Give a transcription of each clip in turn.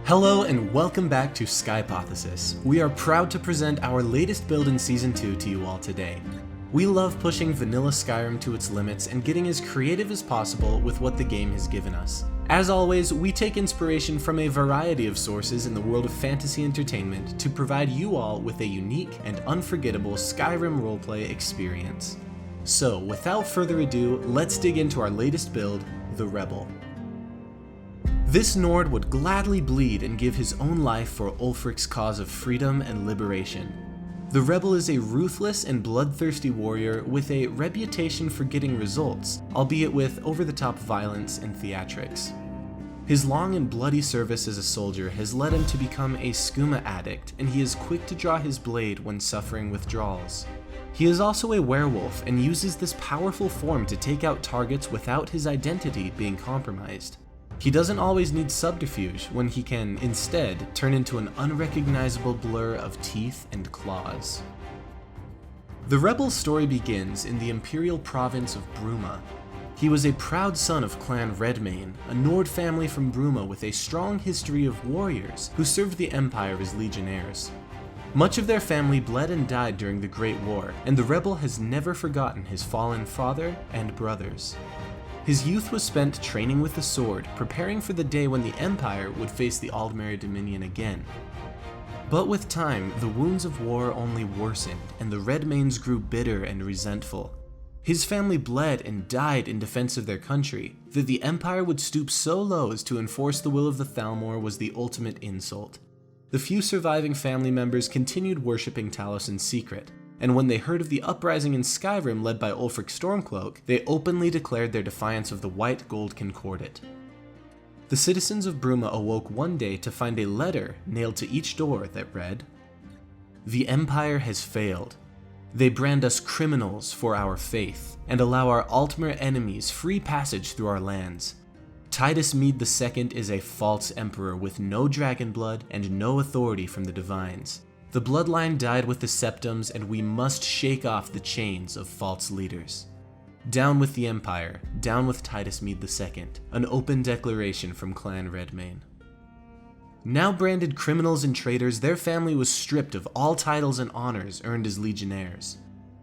Hello and welcome back to Skypothesis. We are proud to present our latest build in Season 2 to you all today. We love pushing vanilla Skyrim to its limits and getting as creative as possible with what the game has given us. As always, we take inspiration from a variety of sources in the world of fantasy entertainment to provide you all with a unique and unforgettable Skyrim roleplay experience. So, without further ado, let's dig into our latest build, the Rebel. This Nord would gladly bleed and give his own life for Ulfric's cause of freedom and liberation. The Rebel is a ruthless and bloodthirsty warrior with a reputation for getting results, albeit with over-the-top violence and theatrics. His long and bloody service as a soldier has led him to become a skooma addict, and he is quick to draw his blade when suffering withdrawals. He is also a werewolf and uses this powerful form to take out targets without his identity being compromised. He doesn't always need subterfuge when he can, instead, turn into an unrecognizable blur of teeth and claws. The Rebel's story begins in the imperial province of Bruma. He was a proud son of Clan Redmane, a Nord family from Bruma with a strong history of warriors who served the Empire as legionnaires. Much of their family bled and died during the Great War, and the Rebel has never forgotten his fallen father and brothers. His youth was spent training with the sword, preparing for the day when the Empire would face the Aldmeri Dominion again. But with time, the wounds of war only worsened, and the Redmanes grew bitter and resentful. His family bled and died in defense of their country, that the Empire would stoop so low as to enforce the will of the Thalmor was the ultimate insult. The few surviving family members continued worshipping Talos in secret, and when they heard of the uprising in Skyrim led by Ulfric Stormcloak, they openly declared their defiance of the White Gold Concordat. The citizens of Bruma awoke one day to find a letter nailed to each door that read, "The Empire has failed. They brand us criminals for our faith, and allow our Altmer enemies free passage through our lands. Titus Mede II is a false emperor with no dragon blood and no authority from the divines. The bloodline died with the septums, and we must shake off the chains of false leaders. Down with the Empire, down with Titus Mede II, an open declaration from Clan Redmane." Now branded criminals and traitors, their family was stripped of all titles and honors earned as legionnaires.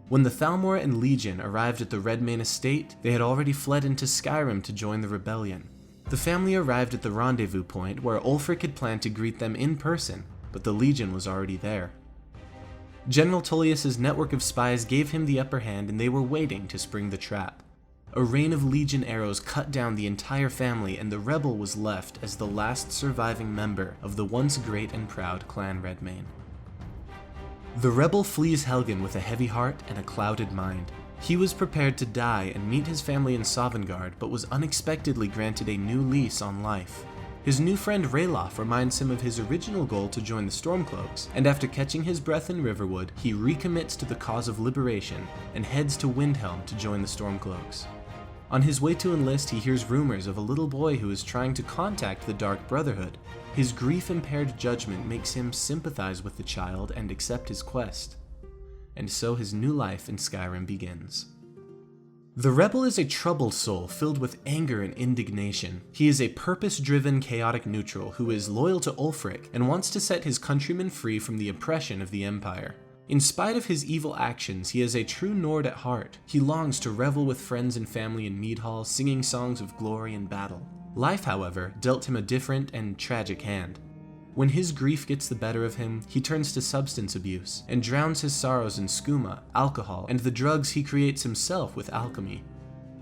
When the Thalmor and Legion arrived at the Redmane estate, they had already fled into Skyrim to join the rebellion. The family arrived at the rendezvous point where Ulfric had planned to greet them in person, but the Legion was already there. General Tullius's network of spies gave him the upper hand, and they were waiting to spring the trap. A rain of Legion arrows cut down the entire family, and the Rebel was left as the last surviving member of the once great and proud Clan Redmane. The Rebel flees Helgen with a heavy heart and a clouded mind. He was prepared to die and meet his family in Sovngarde, but was unexpectedly granted a new lease on life. His new friend Ralof reminds him of his original goal to join the Stormcloaks, and after catching his breath in Riverwood, he recommits to the cause of liberation and heads to Windhelm to join the Stormcloaks. On his way to enlist, he hears rumors of a little boy who is trying to contact the Dark Brotherhood. His grief-impaired judgment makes him sympathize with the child and accept his quest. And so his new life in Skyrim begins. The Rebel is a troubled soul filled with anger and indignation. He is a purpose-driven, chaotic neutral who is loyal to Ulfric and wants to set his countrymen free from the oppression of the Empire. In spite of his evil actions, he is a true Nord at heart. He longs to revel with friends and family in Meadhall, singing songs of glory and battle. Life, however, dealt him a different and tragic hand. When his grief gets the better of him, he turns to substance abuse and drowns his sorrows in skooma, alcohol, and the drugs he creates himself with alchemy.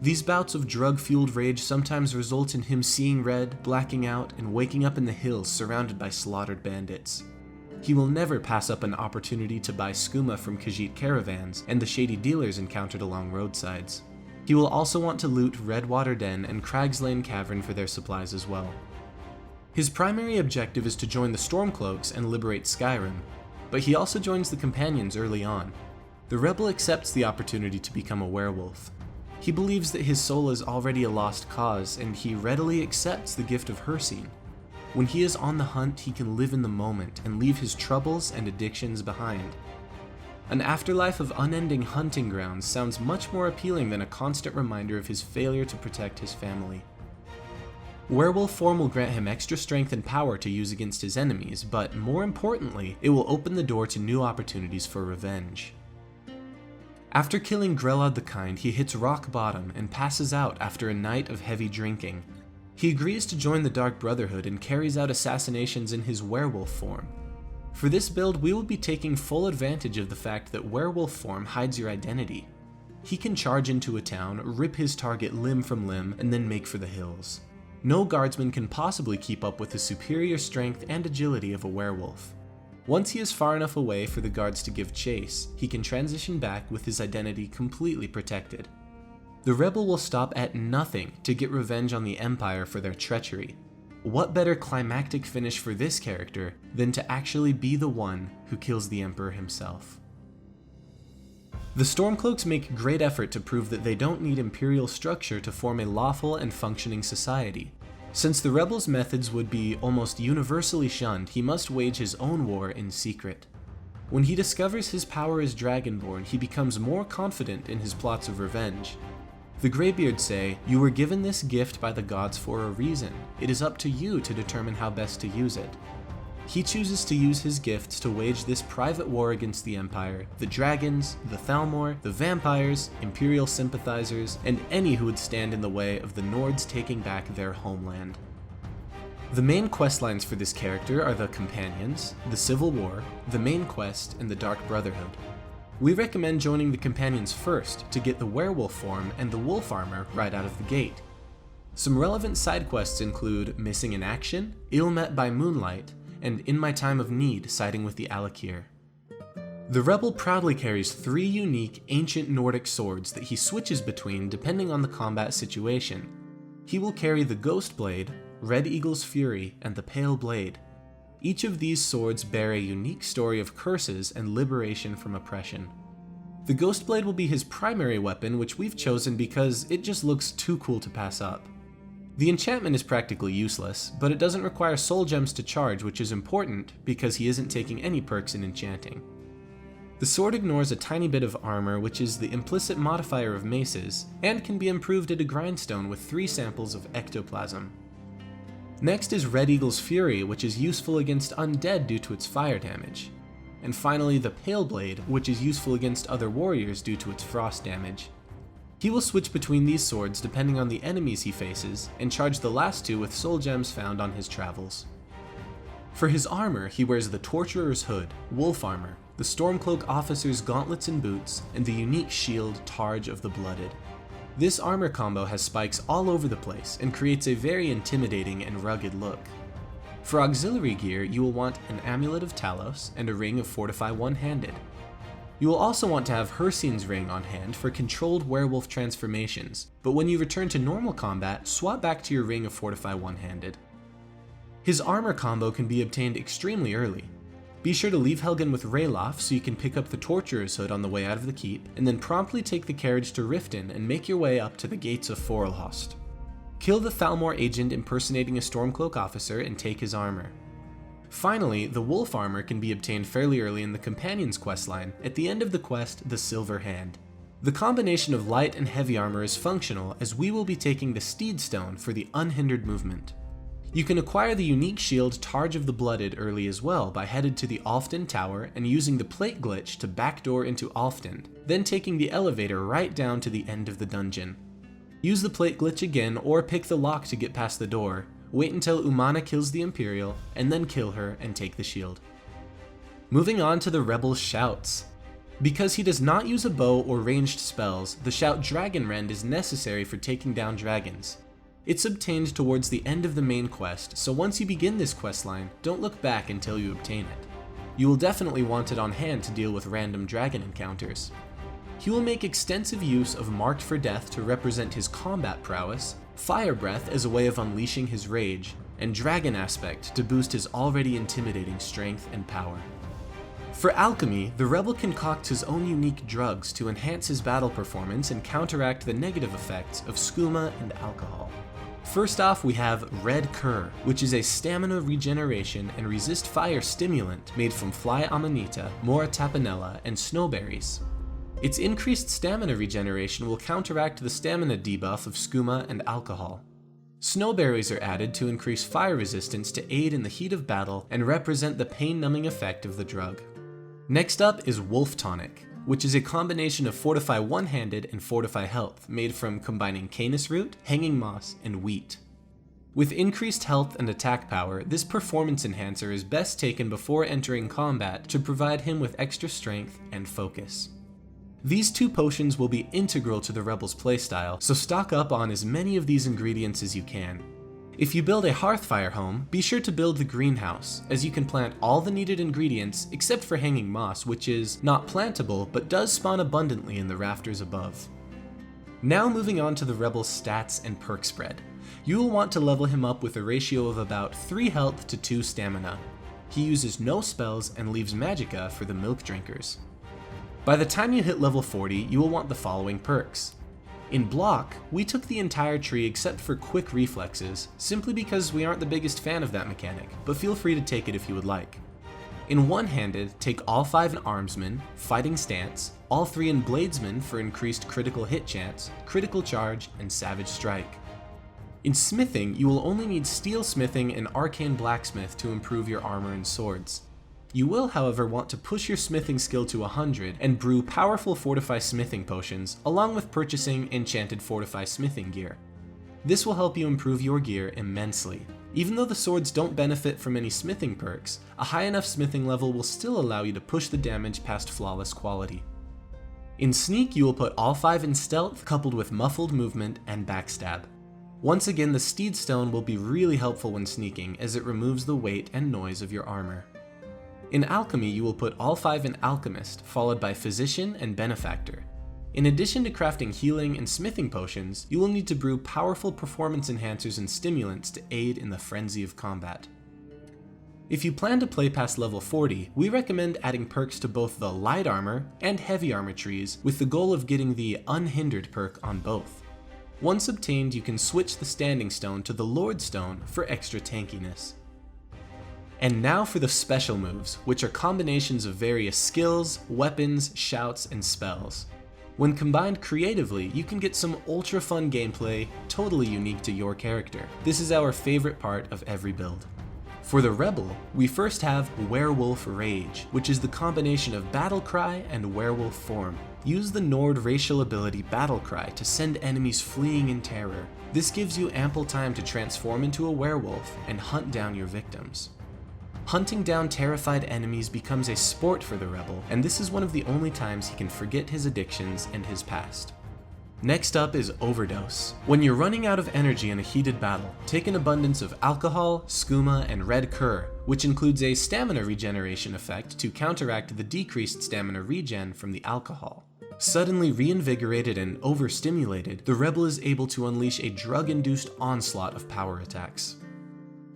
These bouts of drug-fueled rage sometimes result in him seeing red, blacking out, and waking up in the hills surrounded by slaughtered bandits. He will never pass up an opportunity to buy skooma from Khajiit caravans and the shady dealers encountered along roadsides. He will also want to loot Redwater Den and Cragslane Cavern for their supplies as well. His primary objective is to join the Stormcloaks and liberate Skyrim, but he also joins the Companions early on. The Rebel accepts the opportunity to become a werewolf. He believes that his soul is already a lost cause, and he readily accepts the gift of Hircine. When he is on the hunt, he can live in the moment and leave his troubles and addictions behind. An afterlife of unending hunting grounds sounds much more appealing than a constant reminder of his failure to protect his family. Werewolf form will grant him extra strength and power to use against his enemies, but more importantly, it will open the door to new opportunities for revenge. After killing Grelod the Kind, he hits rock bottom and passes out after a night of heavy drinking. He agrees to join the Dark Brotherhood and carries out assassinations in his werewolf form. For this build, we will be taking full advantage of the fact that werewolf form hides your identity. He can charge into a town, rip his target limb from limb, and then make for the hills. No guardsman can possibly keep up with the superior strength and agility of a werewolf. Once he is far enough away for the guards to give chase, he can transition back with his identity completely protected. The rebel will stop at nothing to get revenge on the Empire for their treachery. What better climactic finish for this character than to actually be the one who kills the Emperor himself? The Stormcloaks make great effort to prove that they don't need imperial structure to form a lawful and functioning society. Since the rebel's methods would be almost universally shunned, he must wage his own war in secret. When he discovers his power as Dragonborn, he becomes more confident in his plots of revenge. The Greybeards say, "You were given this gift by the gods for a reason. It is up to you to determine how best to use it." He chooses to use his gifts to wage this private war against the Empire, the dragons, the Thalmor, the vampires, Imperial sympathizers, and any who would stand in the way of the Nords taking back their homeland. The main questlines for this character are the Companions, the Civil War, the main quest, and the Dark Brotherhood. We recommend joining the Companions first to get the werewolf form and the wolf armor right out of the gate. Some relevant side quests include Missing in Action, Ill Met by Moonlight, and In My Time of Need, siding with the Alakir. The rebel proudly carries 3 unique ancient Nordic swords that he switches between depending on the combat situation. He will carry the Ghost Blade, Red Eagle's Fury, and the Pale Blade. Each of these swords bear a unique story of curses and liberation from oppression. The Ghost Blade will be his primary weapon, which we've chosen because it just looks too cool to pass up. The enchantment is practically useless, but it doesn't require soul gems to charge, which is important because he isn't taking any perks in enchanting. The sword ignores a tiny bit of armor, which is the implicit modifier of maces, and can be improved at a grindstone with 3 samples of ectoplasm. Next is Red Eagle's Fury, which is useful against undead due to its fire damage. And finally the Pale Blade, which is useful against other warriors due to its frost damage. He will switch between these swords depending on the enemies he faces, and charge the last 2 with soul gems found on his travels. For his armor, he wears the Torturer's Hood, Wolf Armor, the Stormcloak Officer's Gauntlets and Boots, and the unique shield Targe of the Blooded. This armor combo has spikes all over the place and creates a very intimidating and rugged look. For auxiliary gear, you will want an Amulet of Talos and a Ring of Fortify One-Handed. You will also want to have Hircine's Ring on hand for controlled werewolf transformations, but when you return to normal combat, swap back to your Ring of Fortify One-Handed. His armor combo can be obtained extremely early. Be sure to leave Helgen with Ralof so you can pick up the Torturer's Hood on the way out of the keep, and then promptly take the carriage to Riften and make your way up to the gates of Forelhost. Kill the Thalmor agent impersonating a Stormcloak officer and take his armor. Finally, the Wolf Armor can be obtained fairly early in the Companion's questline, at the end of the quest, The Silver Hand. The combination of light and heavy armor is functional, as we will be taking the Steed Stone for the unhindered movement. You can acquire the unique shield Targe of the Blooded early as well by headed to the Alfden Tower and using the plate glitch to backdoor into Alfden, then taking the elevator right down to the end of the dungeon. Use the plate glitch again or pick the lock to get past the door, wait until Umana kills the Imperial, and then kill her and take the shield. Moving on to the rebel's shouts. Because he does not use a bow or ranged spells, the shout Dragon Rend is necessary for taking down dragons. It's obtained towards the end of the main quest, so once you begin this questline, don't look back until you obtain it. You will definitely want it on hand to deal with random dragon encounters. He will make extensive use of Marked for Death to represent his combat prowess, Fire Breath as a way of unleashing his rage, and Dragon Aspect to boost his already intimidating strength and power. For alchemy, the rebel concocts his own unique drugs to enhance his battle performance and counteract the negative effects of skooma and alcohol. First off, we have Red Cur, which is a stamina regeneration and resist fire stimulant made from Fly Amanita, Mora Tapanella, and snowberries. Its increased stamina regeneration will counteract the stamina debuff of skooma and alcohol. Snowberries are added to increase fire resistance to aid in the heat of battle and represent the pain-numbing effect of the drug. Next up is Wolf Tonic, which is a combination of Fortify One-Handed and Fortify Health made from combining Canis Root, Hanging Moss, and Wheat. With increased health and attack power, this performance enhancer is best taken before entering combat to provide him with extra strength and focus. These two potions will be integral to the Rebel's playstyle, so stock up on as many of these ingredients as you can. If you build a Hearthfire home, be sure to build the greenhouse, as you can plant all the needed ingredients except for Hanging Moss, which is not plantable but does spawn abundantly in the rafters above. Now moving on to the Rebel's stats and perk spread. You will want to level him up with a ratio of about 3 health to 2 stamina. He uses no spells and leaves magicka for the milk drinkers. By the time you hit level 40, you will want the following perks. In Block, we took the entire tree except for Quick Reflexes, simply because we aren't the biggest fan of that mechanic, but feel free to take it if you would like. In One-Handed, take all 5 in Armsman, Fighting Stance, all 3 in Bladesman for increased critical hit chance, critical charge, and Savage Strike. In Smithing, you will only need Steel Smithing and Arcane Blacksmith to improve your armor and swords. You will, however, want to push your smithing skill to 100 and brew powerful Fortify Smithing potions, along with purchasing enchanted Fortify Smithing gear. This will help you improve your gear immensely. Even though the swords don't benefit from any smithing perks, a high enough smithing level will still allow you to push the damage past flawless quality. In Sneak, you will put all 5 in Stealth, coupled with Muffled Movement and Backstab. Once again, the Steed Stone will be really helpful when sneaking, as it removes the weight and noise of your armor. In Alchemy, you will put all 5 in Alchemist, followed by Physician and Benefactor. In addition to crafting healing and smithing potions, you will need to brew powerful performance enhancers and stimulants to aid in the frenzy of combat. If you plan to play past level 40, we recommend adding perks to both the light armor and heavy armor trees, with the goal of getting the Unhindered perk on both. Once obtained, you can switch the Standing Stone to the Lord Stone for extra tankiness. And now for the special moves, which are combinations of various skills, weapons, shouts, and spells. When combined creatively, you can get some ultra fun gameplay, totally unique to your character. This is our favorite part of every build. For the Rebel, we first have Werewolf Rage, which is the combination of Battle Cry and Werewolf form. Use the Nord racial ability Battle Cry to send enemies fleeing in terror. This gives you ample time to transform into a werewolf and hunt down your victims. Hunting down terrified enemies becomes a sport for the Rebel, and this is one of the only times he can forget his addictions and his past. Next up is Overdose. When you're running out of energy in a heated battle, take an abundance of alcohol, skooma, and red cur, which includes a stamina regeneration effect to counteract the decreased stamina regen from the alcohol. Suddenly reinvigorated and overstimulated, the Rebel is able to unleash a drug-induced onslaught of power attacks.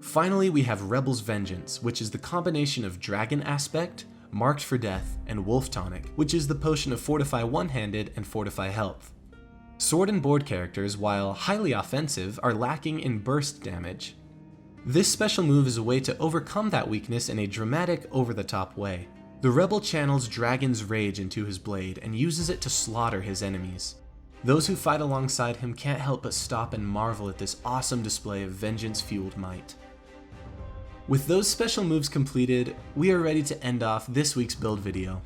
Finally, we have Rebel's Vengeance, which is the combination of Dragon Aspect, Marked for Death, and Wolf Tonic, which is the potion of Fortify One-Handed and Fortify Health. Sword and board characters, while highly offensive, are lacking in burst damage. This special move is a way to overcome that weakness in a dramatic, over-the-top way. The Rebel channels Dragon's Rage into his blade and uses it to slaughter his enemies. Those who fight alongside him can't help but stop and marvel at this awesome display of vengeance-fueled might. With those special moves completed, we are ready to end off this week's build video.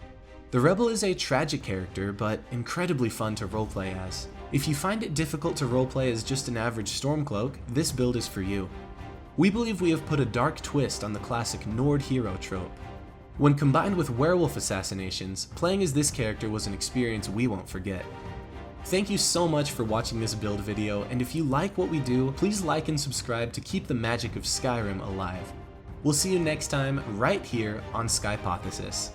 The Rebel is a tragic character, but incredibly fun to roleplay as. If you find it difficult to roleplay as just an average Stormcloak, this build is for you. We believe we have put a dark twist on the classic Nord hero trope. When combined with werewolf assassinations, playing as this character was an experience we won't forget. Thank you so much for watching this build video, and if you like what we do, please like and subscribe to keep the magic of Skyrim alive. We'll see you next time right here on Skypothesis.